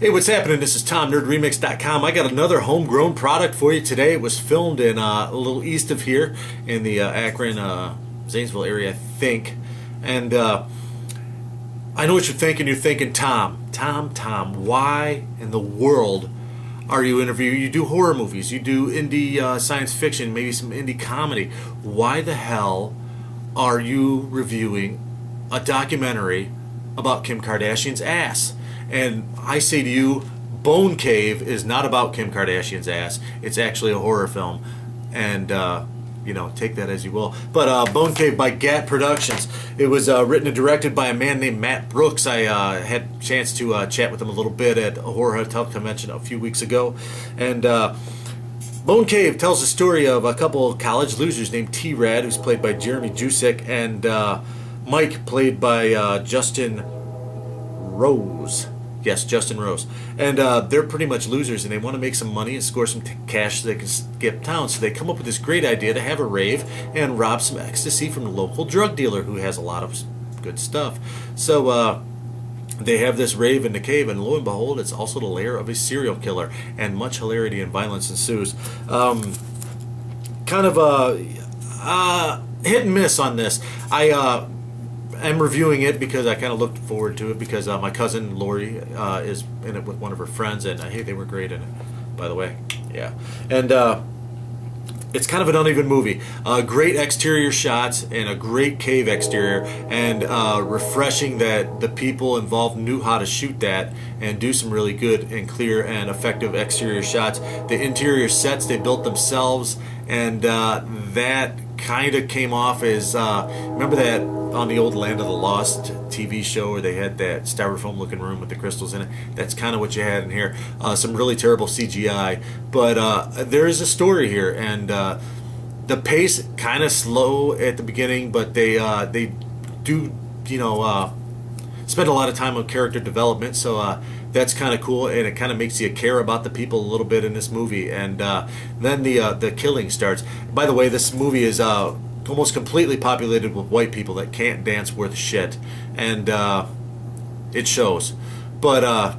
Hey, what's happening? This is Tom, NerdRemix.com. I got another homegrown product for you today. It was filmed in a little east of here in the Akron, Zanesville area, I think. And I know what you're thinking. You're thinking, Tom, why in the world are you interviewing? You do horror movies, you do indie science fiction, maybe some indie comedy. Why the hell are you reviewing a documentary about Kim Kardashian's ass? And I say to you, Bone Cave is not about Kim Kardashian's ass. It's actually a horror film. And, take that as you will. But Bone Cave by GAT Productions. It was written and directed by a man named Matt Brooks. I had a chance to chat with him a little bit at a Horror Hotel Convention a few weeks ago. And Bone Cave tells the story of a couple of college losers named T-Rad, who's played by Jeremy Jusick, and Mike, played by Justin Rose. Yes, Justin Rose. And they're pretty much losers, and they want to make some money and score some cash so they can skip town. So they come up with this great idea to have a rave and rob some ecstasy from the local drug dealer who has a lot of good stuff. So they have this rave in the cave, and lo and behold, it's also the lair of a serial killer, and much hilarity and violence ensues. Kind of a hit and miss on this. I'm reviewing it because I kind of looked forward to it because my cousin Lori is in it with one of her friends, and hey, they were great in it, by the way. Yeah, and it's kind of an uneven movie. Great exterior shots and a great cave exterior, and refreshing that the people involved knew how to shoot that and do some really good and clear and effective exterior shots. The interior sets they built themselves, and that kind of came off as remember that on the old Land of the Lost TV show where they had that styrofoam looking room with the crystals in it. That's kind of what you had in here. Some really terrible CGI, but there is a story here, and the pace kind of slow at the beginning, but they do spend a lot of time on character development, so that's kind of cool, and it kind of makes you care about the people a little bit in this movie. And then the killing starts. By the way, this movie is almost completely populated with white people that can't dance worth shit, and it shows. But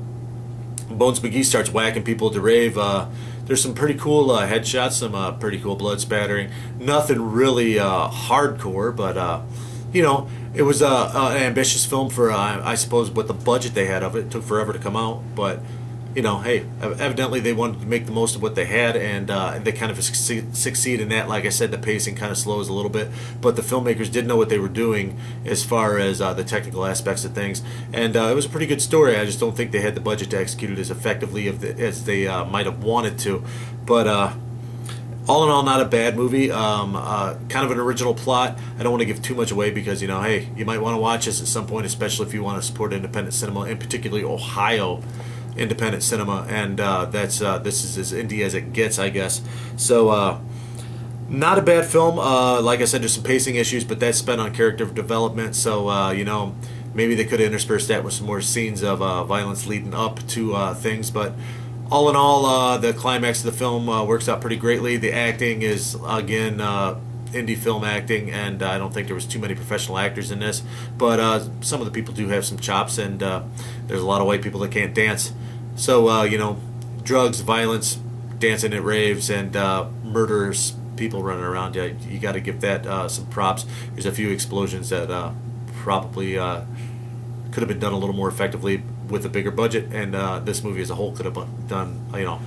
Bones McGee starts whacking people at the rave. There's some pretty cool headshots, some pretty cool blood spattering. Nothing really hardcore, but it was an ambitious film for, I suppose, what the budget they had of it. It took forever to come out, but hey, evidently they wanted to make the most of what they had, and they kind of succeed in that. Like I said, the pacing kind of slows a little bit, but the filmmakers did know what they were doing as far as the technical aspects of things, and it was a pretty good story. I just don't think they had the budget to execute it as effectively as they might have wanted to, but all in all, not a bad movie. Kind of an original plot. I don't want to give too much away because, hey, you might want to watch this at some point, especially if you want to support independent cinema, and particularly Ohio independent cinema. And this is as indie as it gets, I guess. So, not a bad film. Like I said, there's some pacing issues, but that's spent on character development. So, maybe they could have interspersed that with some more scenes of violence leading up to things, but all in all, the climax of the film works out pretty greatly. The acting is, again, indie film acting, and I don't think there was too many professional actors in this, but some of the people do have some chops, and there's a lot of white people that can't dance. So, drugs, violence, dancing at raves, and murderous people running around. You got to give that some props. There's a few explosions that probably could have been done a little more effectively with a bigger budget, and this movie as a whole could have done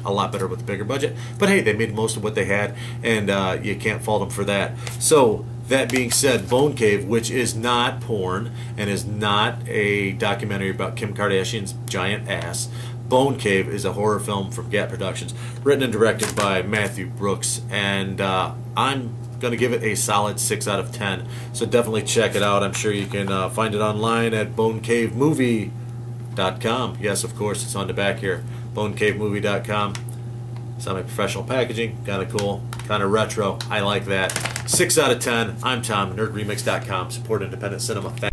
a lot better with a bigger budget. But hey, they made most of what they had, and you can't fault them for that. So that being said, Bone Cave, which is not porn and is not a documentary about Kim Kardashian's giant ass, Bone Cave is a horror film from GAT Productions, written and directed by Matthew Brooks, and I'm going to give it a solid 6 out of 10. So definitely check it out. I'm sure you can find it online at bonecavemovie.com. Yes, of course, it's on the back here. bonecavemovie.com. Semi-professional packaging, kind of cool, kind of retro. I like that. 6 out of 10. I'm Tom, NerdRemix.com. Support independent cinema. Thanks.